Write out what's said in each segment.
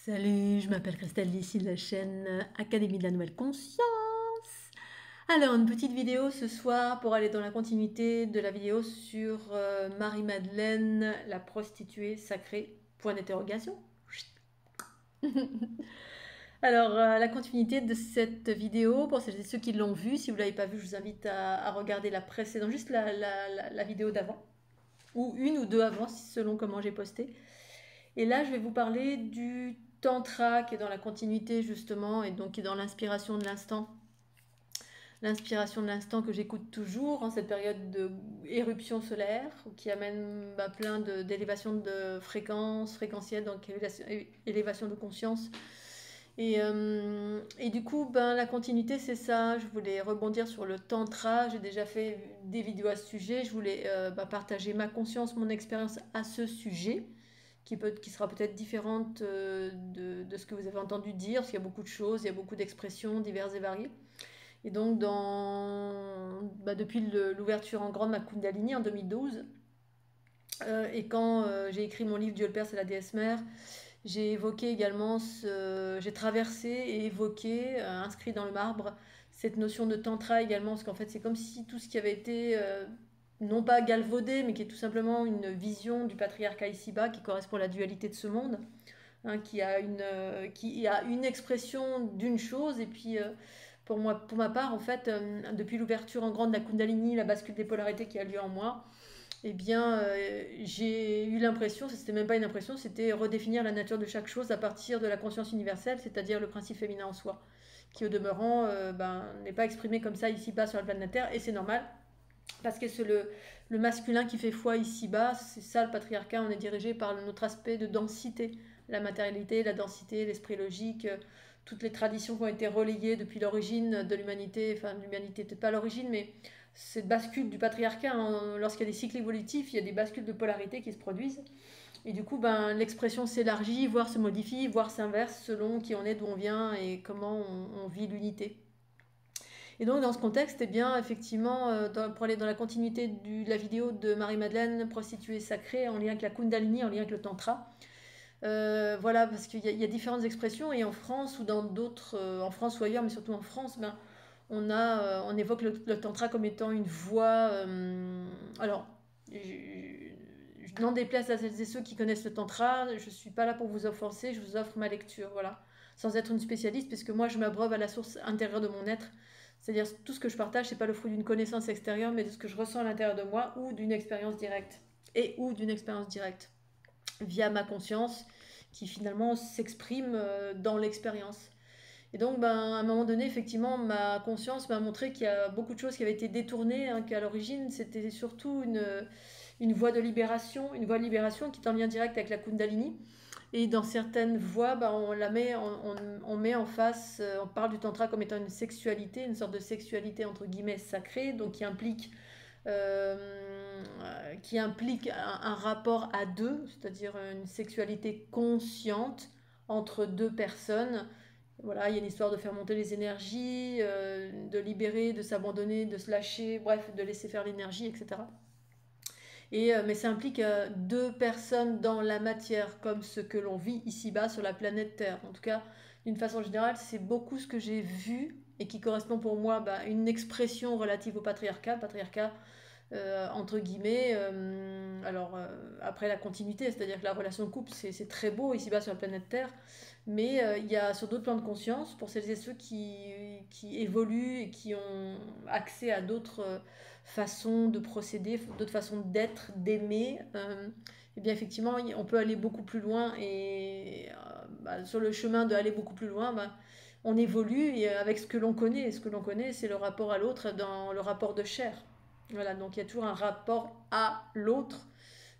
Salut, je m'appelle Christelle, ici de la chaîne Académie de la Nouvelle Conscience. Alors, une petite vidéo ce soir pour aller dans la continuité de la vidéo sur Marie-Madeleine, la prostituée sacrée, point d'interrogation. Alors, la continuité de cette vidéo, pour celles et ceux qui l'ont vue, si vous ne l'avez pas vue, je vous invite à regarder la précédente, juste la vidéo d'avant, ou une ou deux avant, selon comment j'ai posté. Et là, je vais vous parler du tantra qui est dans la continuité justement et donc qui est dans l'inspiration de l'instant. L'inspiration de l'instant que j'écoute toujours en cette période d'éruption solaire qui amène plein d'élévation de fréquences, fréquentielles, donc élévation de conscience. Et du coup, la continuité, c'est ça. Je voulais rebondir sur le tantra. J'ai déjà fait des vidéos à ce sujet. Je voulais partager ma conscience, mon expérience à ce sujet qui sera peut-être différente de ce que vous avez entendu dire, parce qu'il y a beaucoup de choses, il y a beaucoup d'expressions diverses et variées. Et donc, depuis l'ouverture en grande de ma Kundalini en 2012, et quand j'ai écrit mon livre Dieu le Père, c'est la déesse mère, j'ai évoqué également, j'ai traversé et évoqué, inscrit dans le marbre, cette notion de tantra également, parce qu'en fait c'est comme si tout ce qui avait été non pas galvaudé, mais qui est tout simplement une vision du patriarcat ici-bas qui correspond à la dualité de ce monde, hein, qui a une expression d'une chose, et puis pour moi, pour ma part, en fait, depuis l'ouverture en grande de la Kundalini, la bascule des polarités qui a lieu en moi, eh bien, j'ai eu l'impression, c'était même pas une impression, c'était redéfinir la nature de chaque chose à partir de la conscience universelle, c'est-à-dire le principe féminin en soi, qui au demeurant n'est pas exprimé comme ça ici-bas sur la planète Terre, et c'est normal, parce que c'est le masculin qui fait foi ici-bas, c'est ça le patriarcat, on est dirigé par notre aspect de densité, la matérialité, la densité, l'esprit logique, toutes les traditions qui ont été relayées depuis l'origine de l'humanité, enfin l'humanité peut-être pas l'origine, mais cette bascule du patriarcat, hein, lorsqu'il y a des cycles évolutifs, il y a des bascules de polarité qui se produisent. Et du coup, l'expression s'élargit, voire se modifie, voire s'inverse selon qui on est, d'où on vient et comment on vit l'unité. Et donc, dans ce contexte, eh bien, effectivement, pour aller dans la continuité de la vidéo de Marie-Madeleine, prostituée sacrée, en lien avec la Kundalini, en lien avec le Tantra, voilà, parce qu'il y a différentes expressions, et en France ou dans d'autres, en France ou ailleurs, mais surtout en France, on évoque le tantra comme étant une voie. Alors, je n'en déplace à celles et ceux qui connaissent le tantra, je ne suis pas là pour vous offenser, je vous offre ma lecture, voilà. Sans être une spécialiste, puisque moi je m'abreuve à la source intérieure de mon être. C'est-à-dire tout ce que je partage, c'est pas le fruit d'une connaissance extérieure, mais de ce que je ressens à l'intérieur de moi ou d'une expérience directe. Ou d'une expérience directe via ma conscience qui finalement s'exprime dans l'expérience. Et donc, à un moment donné, effectivement, ma conscience m'a montré qu'il y a beaucoup de choses qui avaient été détournées, hein, qu'à l'origine, c'était surtout une voie de libération, une voie de libération qui est en lien direct avec la Kundalini. Et dans certaines voies, on met en face, on parle du tantra comme étant une sexualité, une sorte de sexualité entre guillemets sacrée, donc qui implique un rapport à deux, c'est-à-dire une sexualité consciente entre deux personnes. Voilà, il y a une histoire de faire monter les énergies, de libérer, de s'abandonner, de se lâcher, bref, de laisser faire l'énergie, etc. Mais ça implique deux personnes dans la matière, comme ce que l'on vit ici-bas sur la planète Terre. En tout cas, d'une façon générale, c'est beaucoup ce que j'ai vu et qui correspond pour moi à une expression relative au patriarcat. Patriarcat, entre guillemets, après la continuité, c'est-à-dire que la relation de couple, c'est très beau ici-bas sur la planète Terre, mais il y a sur d'autres plans de conscience, pour celles et ceux qui évoluent et qui ont accès à d'autres façons de procéder, d'autres façons d'être, d'aimer, et bien effectivement, on peut aller beaucoup plus loin, et sur le chemin d'aller beaucoup plus loin, on évolue et avec ce que l'on connaît, et ce que l'on connaît, c'est le rapport à l'autre dans le rapport de chair. Voilà, donc il y a toujours un rapport à l'autre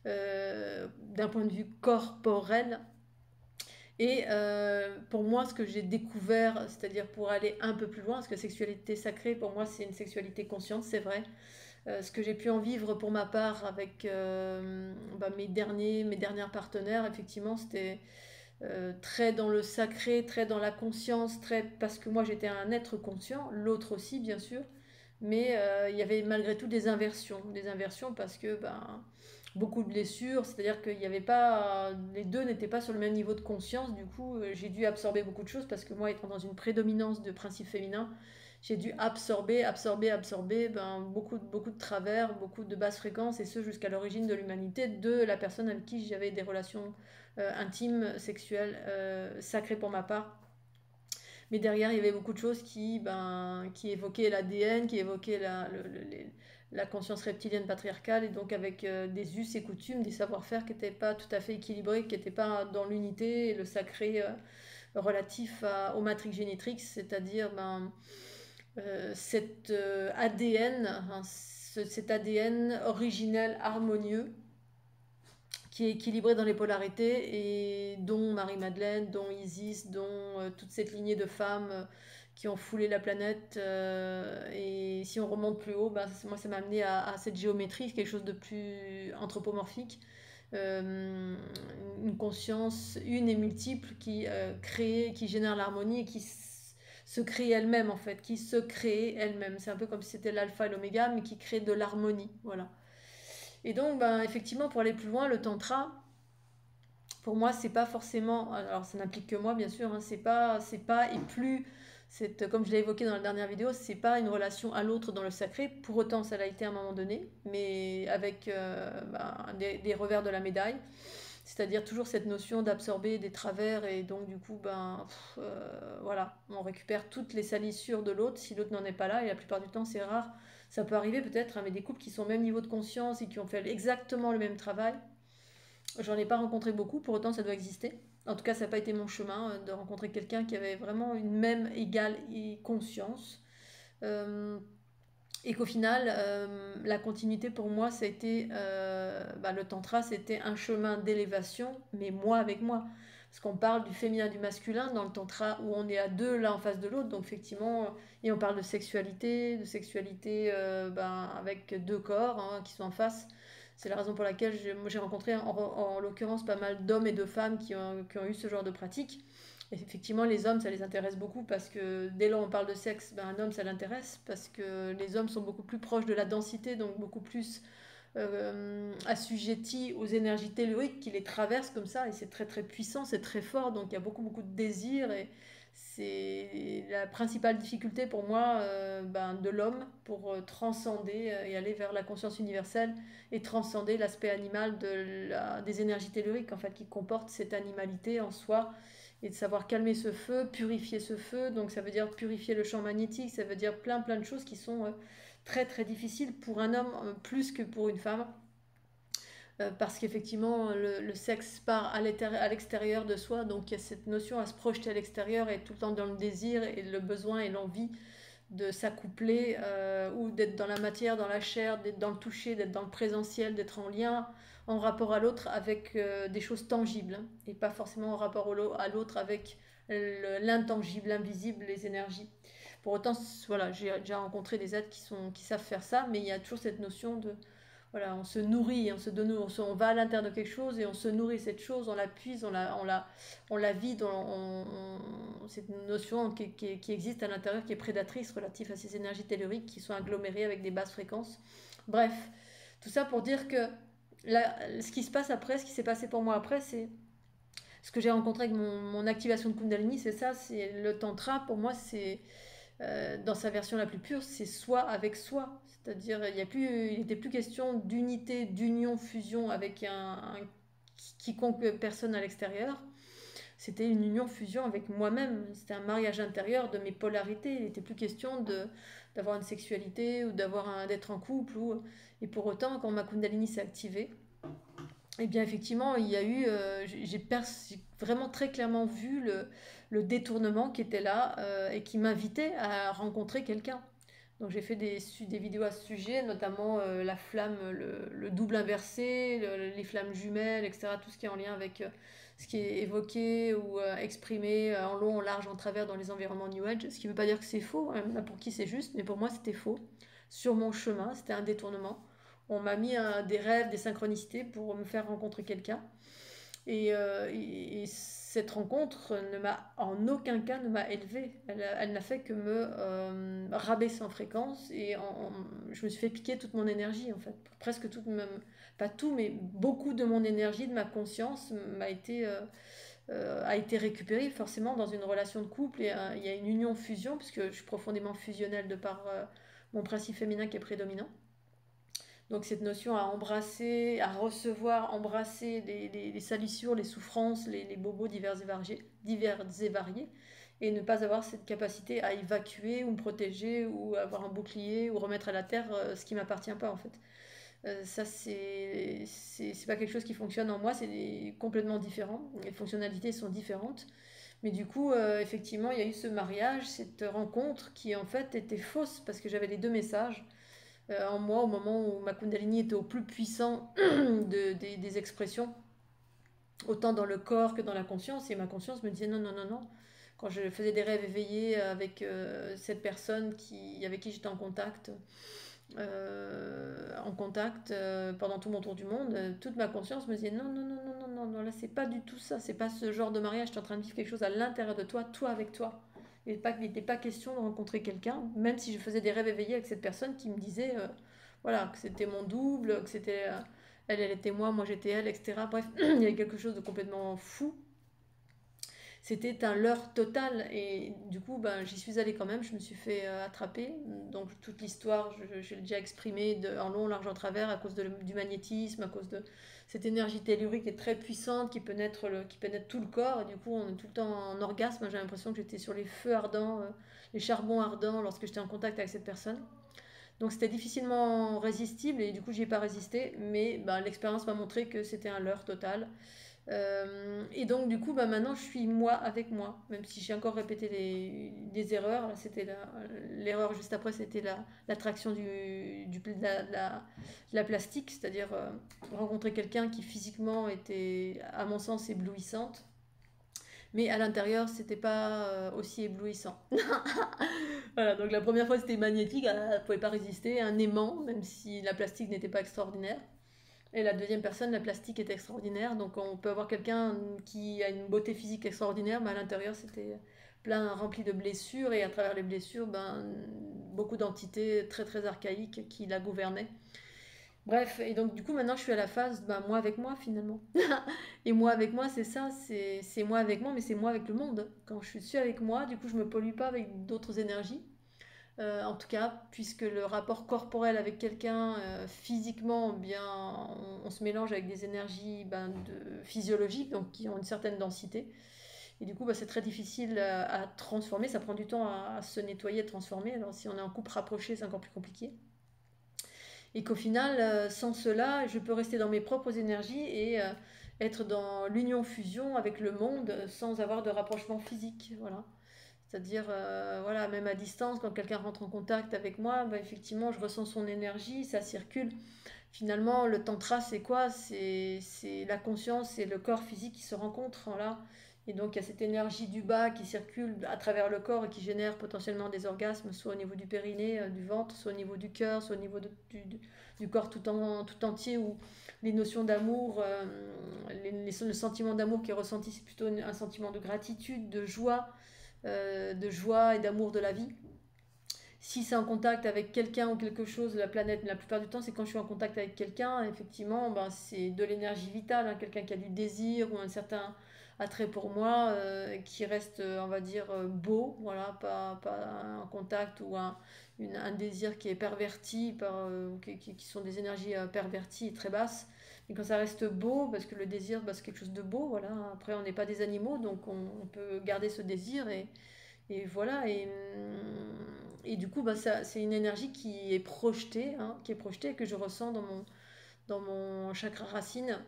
d'un point de vue corporel. Et pour moi, ce que j'ai découvert, c'est-à-dire pour aller un peu plus loin, parce que sexualité sacrée, pour moi, c'est une sexualité consciente, c'est vrai. Ce que j'ai pu en vivre pour ma part avec mes dernières partenaires, effectivement, c'était très dans le sacré, très dans la conscience, très parce que moi j'étais un être conscient, l'autre aussi bien sûr, mais il y avait malgré tout des inversions parce que beaucoup de blessures, c'est-à-dire qu'il y avait pas, les deux n'étaient pas sur le même niveau de conscience. Du coup, j'ai dû absorber beaucoup de choses parce que moi, étant dans une prédominance de principes féminins, j'ai dû absorber ben, beaucoup de travers, beaucoup de basses fréquences, et ce jusqu'à l'origine de l'humanité, de la personne avec qui j'avais des relations intimes, sexuelles, sacrées pour ma part. Mais derrière, il y avait beaucoup de choses qui évoquaient l'ADN, qui évoquaient la conscience reptilienne patriarcale, et donc avec des us et coutumes, des savoir-faire qui n'étaient pas tout à fait équilibrés, qui n'étaient pas dans l'unité et le sacré relatif au matrix génétrix, c'est-à-dire cet ADN, hein, cet ADN originel, harmonieux, qui est équilibré dans les polarités, et dont Marie-Madeleine, dont Isis, dont toute cette lignée de femmes qui ont foulé la planète. Et si on remonte plus haut, moi ça m'a amené à cette géométrie, quelque chose de plus anthropomorphique. Une conscience une et multiple qui génère l'harmonie et qui se crée elle-même en fait, qui se crée elle-même. C'est un peu comme si c'était l'alpha et l'oméga, mais qui crée de l'harmonie. Voilà. Et donc, effectivement, pour aller plus loin, le tantra, pour moi, c'est pas forcément. Alors, ça n'implique que moi, bien sûr. Hein, c'est pas et plus. Comme je l'ai évoqué dans la dernière vidéo, c'est pas une relation à l'autre dans le sacré. Pour autant, ça l'a été à un moment donné, mais avec des revers de la médaille. C'est-à-dire toujours cette notion d'absorber des travers, et donc du coup, voilà, on récupère toutes les salissures de l'autre si l'autre n'en est pas là, et la plupart du temps, c'est rare. Ça peut arriver peut-être, hein, mais des couples qui sont au même niveau de conscience et qui ont fait exactement le même travail, j'en ai pas rencontré beaucoup, pour autant ça doit exister. En tout cas, ça n'a pas été mon chemin de rencontrer quelqu'un qui avait vraiment une même égale conscience. Euh, et qu'au final, la continuité pour moi, ça a été le tantra, c'était un chemin d'élévation, mais moi avec moi. Parce qu'on parle du féminin, du masculin dans le tantra, où on est à deux l'un en face de l'autre, donc effectivement, et on parle de sexualité avec deux corps hein, qui sont en face. C'est la raison pour laquelle j'ai rencontré en l'occurrence pas mal d'hommes et de femmes qui ont eu ce genre de pratique. Et effectivement, les hommes, ça les intéresse beaucoup parce que dès lors on parle de sexe, un homme, ça l'intéresse parce que les hommes sont beaucoup plus proches de la densité, donc beaucoup plus assujettis aux énergies telluriques qui les traversent comme ça, et c'est très très puissant, c'est très fort, donc il y a beaucoup de désir, et c'est la principale difficulté pour moi de l'homme pour transcender et aller vers la conscience universelle et transcender l'aspect animal des énergies telluriques en fait, qui comportent cette animalité en soi, et de savoir calmer ce feu, purifier ce feu. Donc ça veut dire purifier le champ magnétique, ça veut dire plein de choses qui sont très très difficiles pour un homme plus que pour une femme. Parce qu'effectivement, le sexe part à l'extérieur de soi, donc il y a cette notion à se projeter à l'extérieur et tout le temps dans le désir et le besoin et l'envie de s'accoupler ou d'être dans la matière, dans la chair, d'être dans le toucher, d'être dans le présentiel, d'être en lien, en rapport à l'autre avec des choses tangibles hein, et pas forcément en rapport à l'autre avec l'intangible, l'invisible, les énergies. Pour autant, voilà, j'ai déjà rencontré des êtres qui savent faire ça, mais il y a toujours cette notion de voilà, on se nourrit, on va à l'intérieur de quelque chose et on se nourrit de cette chose, on la puise, on la vide, cette notion qui existe à l'intérieur, qui est prédatrice relative à ces énergies telluriques qui sont agglomérées avec des basses fréquences. Bref, tout ça pour dire que ce qui se passe après, ce qui s'est passé pour moi après, c'est ce que j'ai rencontré avec mon activation de Kundalini, c'est ça, c'est le tantra. Pour moi, c'est dans sa version la plus pure, c'est soi avec soi. C'est-à-dire, il n'était plus question d'unité, d'union, fusion avec quiconque personne à l'extérieur. C'était une union, fusion avec moi-même. C'était un mariage intérieur de mes polarités. Il n'était plus question d'avoir une sexualité ou d'être en couple. Et pour autant, quand ma Kundalini s'est activée, eh bien, effectivement, il y a eu, j'ai vraiment très clairement vu le détournement qui était là et qui m'invitait à rencontrer quelqu'un. Donc, j'ai fait des vidéos à ce sujet, notamment la flamme, le double inversé, les flammes jumelles, etc. Tout ce qui est en lien avec ce qui est évoqué ou exprimé en long, en large, en travers dans les environnements New Age. Ce qui ne veut pas dire que c'est faux, hein, pour qui c'est juste, mais pour moi, c'était faux. Sur mon chemin, c'était un détournement. On m'a mis des rêves, des synchronicités pour me faire rencontrer quelqu'un. Et cette rencontre en aucun cas ne m'a élevée. Elle n'a fait que me rabaisser en fréquence je me suis fait piquer toute mon énergie en fait. Presque toute, même, pas tout, mais beaucoup de mon énergie, de ma conscience a été récupérée forcément dans une relation de couple. Et il y a une union-fusion, puisque je suis profondément fusionnelle de par mon principe féminin qui est prédominant. Donc cette notion à embrasser, à recevoir, embrasser les salissures, les souffrances, les bobos divers et variés, et ne pas avoir cette capacité à évacuer ou me protéger ou avoir un bouclier ou remettre à la terre ce qui m'appartient pas en fait. Ça c'est pas quelque chose qui fonctionne en moi, c'est complètement différent. Les fonctionnalités sont différentes. Mais du coup, effectivement, il y a eu ce mariage, cette rencontre qui en fait était fausse parce que j'avais les deux messages en moi au moment où ma Kundalini était au plus puissant des expressions, autant dans le corps que dans la conscience. Et ma conscience me disait non, non, non, non. Quand je faisais des rêves éveillés avec cette personne avec qui j'étais en contact pendant tout mon tour du monde, toute ma conscience me disait non, non, non, non, non, non, non, là c'est pas du tout ça, c'est pas ce genre de mariage, tu es en train de vivre quelque chose à l'intérieur de toi, toi avec toi. Il n'était pas question de rencontrer quelqu'un, même si je faisais des rêves éveillés avec cette personne qui me disait voilà, que c'était mon double, que c'était elle était moi, moi j'étais elle, etc. Bref, il y avait quelque chose de complètement fou. C'était un leurre total et du coup ben, j'y suis allée quand même, je me suis fait attraper. Donc toute l'histoire, je l'ai déjà exprimée en long, large, en travers à cause du magnétisme, à cause de cette énergie tellurique qui est très puissante, qui pénètre tout le corps. Et du coup on est tout le temps en orgasme. J'ai l'impression que j'étais sur les feux ardents, les charbons ardents lorsque j'étais en contact avec cette personne. Donc c'était difficilement résistible et du coup j'y ai pas résisté. Mais ben, l'expérience m'a montré que c'était un leurre total. Et donc, du coup, bah, maintenant, je suis moi avec moi, même si j'ai encore répété des erreurs. Là, l'erreur juste après, c'était l'attraction de la plastique, c'est-à-dire rencontrer quelqu'un qui physiquement était, à mon sens, éblouissante. Mais à l'intérieur, c'était pas aussi éblouissant. Voilà, donc la première fois, c'était magnétique, elle ne pouvait pas résister, un aimant, même si la plastique n'était pas extraordinaire. Et la deuxième personne, la plastique est extraordinaire. Donc on peut avoir quelqu'un qui a une beauté physique extraordinaire, mais à l'intérieur c'était plein rempli de blessures et à travers les blessures, ben, beaucoup d'entités très très archaïques qui la gouvernaient. Bref, et donc du coup maintenant je suis à la phase, ben, moi avec moi finalement. Et moi avec moi c'est ça, c'est moi avec moi, mais c'est moi avec le monde. Quand je suis avec moi, du coup je me pollue pas avec d'autres énergies. En tout cas, puisque le rapport corporel avec quelqu'un, physiquement, bien, on se mélange avec des énergies ben, physiologiques, donc qui ont une certaine densité. Et du coup, bah, c'est très difficile à transformer. Ça prend du temps à se nettoyer, à transformer. Alors, si on est en couple rapproché, c'est encore plus compliqué. Et qu'au final, sans cela, je peux rester dans mes propres énergies et être dans l'union-fusion avec le monde sans avoir de rapprochement physique. Voilà. C'est-à-dire, voilà, même à distance, quand quelqu'un rentre en contact avec moi, bah, effectivement, je ressens son énergie, ça circule. Finalement, le tantra, c'est quoi? C'est la conscience et le corps physique qui se rencontrent, voilà. Et donc, il y a cette énergie du bas qui circule à travers le corps et qui génère potentiellement des orgasmes, soit au niveau du périnée, du ventre, soit au niveau du cœur, soit au niveau du corps tout entier, où les notions d'amour, le sentiment d'amour qui est ressenti, c'est plutôt un sentiment de gratitude, de joie et d'amour de la vie. Si c'est en contact avec quelqu'un ou quelque chose de la planète, la plupart du temps, c'est quand je suis en contact avec quelqu'un, effectivement, ben, c'est de l'énergie vitale, hein, quelqu'un qui a du désir ou un certain attrait pour moi, qui reste, on va dire, beau, voilà, pas un contact ou un désir qui est perverti, qui sont des énergies perverties et très basses. Mais quand ça reste beau, parce que le désir, ben, c'est quelque chose de beau, voilà. Après, on n'est pas des animaux, donc on peut garder ce désir et voilà, et du coup, bah, c'est une énergie qui est projetée, hein, que je ressens dans mon chakra racine,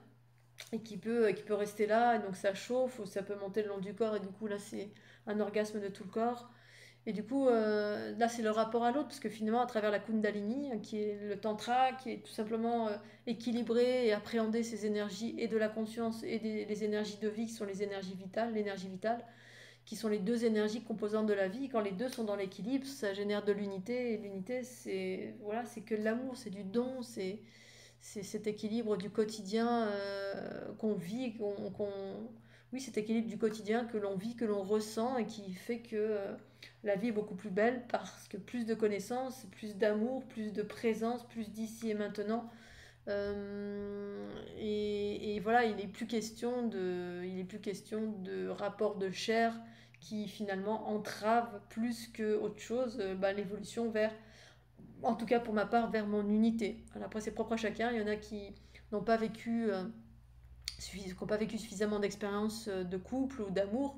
et qui peut rester là, et donc ça chauffe, ou ça peut monter le long du corps, et du coup, là, c'est un orgasme de tout le corps. Et du coup, là, c'est le rapport à l'autre, parce que finalement, à travers la Kundalini, qui est le tantra, qui est tout simplement équilibrer et appréhender ces énergies, et de la conscience, et les énergies de vie, qui sont les énergies vitales, l'énergie vitale, qui sont les deux énergies composantes de la vie. Quand les deux sont dans l'équilibre, ça génère de l'unité. Et l'unité, c'est voilà, c'est que de l'amour, c'est du don, c'est cet équilibre du quotidien qu'on vit, oui, cet équilibre du quotidien que l'on vit, que l'on ressent et qui fait que la vie est beaucoup plus belle parce que plus de connaissances, plus d'amour, plus de présence, plus d'ici et maintenant. Et voilà, il est plus question de rapport de chair qui finalement entrave plus que autre chose l'évolution vers, en tout cas pour ma part, vers mon unité. Alors après, c'est propre à chacun. Il y en a qui n'ont pas vécu, qui n'ont pas vécu suffisamment d'expérience de couple ou d'amour.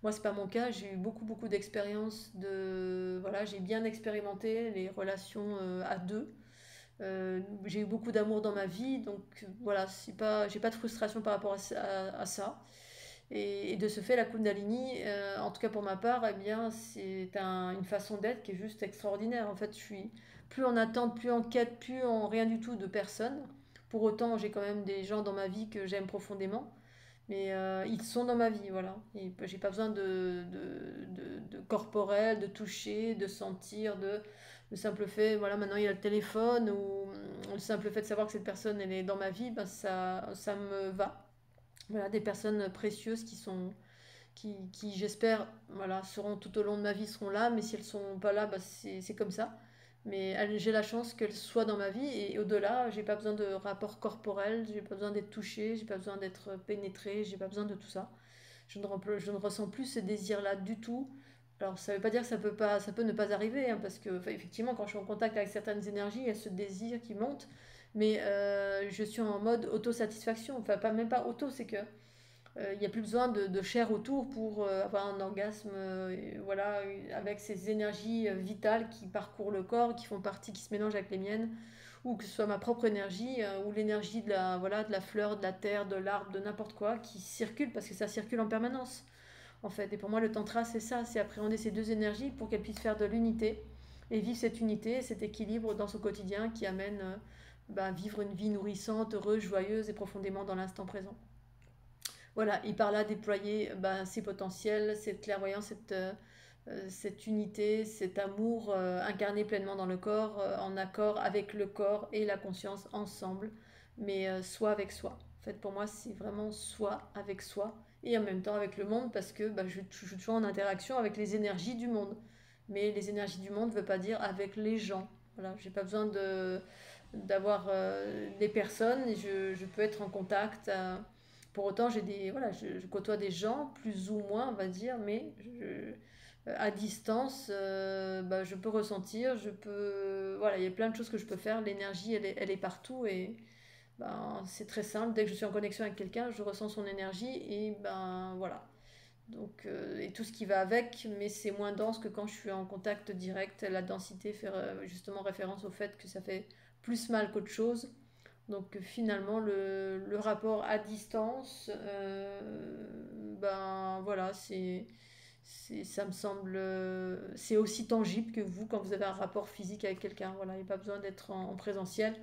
Moi, c'est pas mon cas. J'ai eu beaucoup d'expériences de, voilà, j'ai bien expérimenté les relations à deux. J'ai eu beaucoup d'amour dans ma vie, donc voilà, j'ai pas de frustration par rapport à ça. Et de ce fait, la Kundalini, en tout cas pour ma part, eh bien, une façon d'être qui est juste extraordinaire. En fait, je suis plus en attente, plus en quête, plus en rien du tout de personne. Pour autant, j'ai quand même des gens dans ma vie que j'aime profondément. Mais ils sont dans ma vie, voilà. Et j'ai pas besoin de corporel, de toucher, de sentir, le simple fait, voilà, maintenant il y a le téléphone, ou le simple fait de savoir que cette personne, elle est dans ma vie, ben ça me va. Voilà, des personnes précieuses qui j'espère, voilà, seront tout au long de ma vie, seront là, mais si elles sont pas là, ben c'est comme ça. Mais j'ai la chance qu'elles soient dans ma vie et au-delà, j'ai pas besoin de rapport corporel, j'ai pas besoin d'être touchée, j'ai pas besoin d'être pénétrée, j'ai pas besoin de tout ça. Je ne ressens plus ce désir-là du tout. Alors ça veut pas dire que ça peut ne pas arriver, hein, parce que enfin, effectivement, quand je suis en contact avec certaines énergies, il y a ce désir qui monte, mais je suis en mode autosatisfaction. Enfin, pas même pas auto, c'est que il n'y a plus besoin de chair autour pour avoir un orgasme, voilà, avec ces énergies vitales qui parcourent le corps, qui font partie, qui se mélangent avec les miennes, ou que ce soit ma propre énergie, ou l'énergie de voilà, de la fleur, de la terre, de l'arbre, de n'importe quoi, qui circule, parce que ça circule en permanence, en fait. Et pour moi, le tantra, c'est ça, c'est appréhender ces deux énergies pour qu'elles puissent faire de l'unité, et vivre cette unité, cet équilibre dans son quotidien qui amène vivre une vie nourrissante, heureuse, joyeuse et profondément dans l'instant présent. Voilà, et par là déployer ses potentiels, cette clairvoyance, cette unité, cet amour incarné pleinement dans le corps, en accord avec le corps et la conscience ensemble, mais soi avec soi. En fait, pour moi, c'est vraiment soi avec soi et en même temps avec le monde parce que je suis toujours en interaction avec les énergies du monde. Mais les énergies du monde ne veut pas dire avec les gens. Voilà, j'ai pas besoin d'avoir des personnes, je peux être en contact. Pour autant, voilà, je côtoie des gens, plus ou moins, on va dire, mais à distance, je peux ressentir, voilà, il y a plein de choses que je peux faire. L'énergie, elle est partout et c'est très simple. Dès que je suis en connexion avec quelqu'un, je ressens son énergie et voilà. Donc, et tout ce qui va avec, mais c'est moins dense que quand je suis en contact direct. La densité fait justement référence au fait que ça fait plus mal qu'autre chose. Donc finalement, le rapport à distance, voilà, ça me semble, c'est aussi tangible que vous quand vous avez un rapport physique avec quelqu'un. Voilà, il n'y a pas besoin d'être en présentiel.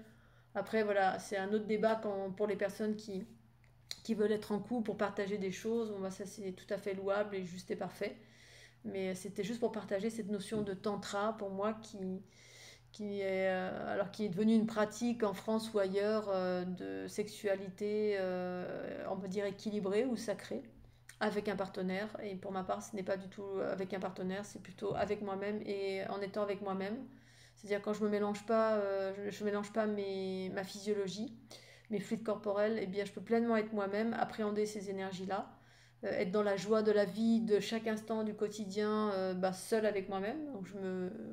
Après, voilà, c'est un autre débat pour les personnes qui veulent être en couple pour partager des choses. Bon, ça, c'est tout à fait louable et juste et parfait. Mais c'était juste pour partager cette notion de tantra pour moi qui est devenue une pratique en France ou ailleurs de sexualité, on va dire équilibrée ou sacrée, avec un partenaire. Et pour ma part, ce n'est pas du tout avec un partenaire, c'est plutôt avec moi-même et en étant avec moi-même. C'est-à-dire quand je je mélange pas ma physiologie, mes fluides corporels, et bien je peux pleinement être moi-même, appréhender ces énergies-là, être dans la joie de la vie, de chaque instant du quotidien, seul avec moi-même. Donc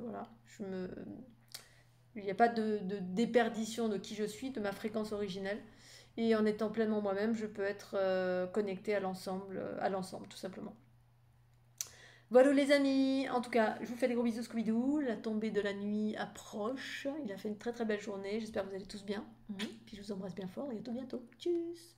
voilà, il n'y a pas de déperdition de qui je suis, de ma fréquence originelle. Et en étant pleinement moi-même, je peux être connectée à l'ensemble, tout simplement. Voilà les amis, en tout cas, je vous fais des gros bisous Scooby-Doo, la tombée de la nuit approche, il a fait une très très belle journée, j'espère que vous allez tous bien, puis je vous embrasse bien fort et à tout bientôt, tchuss.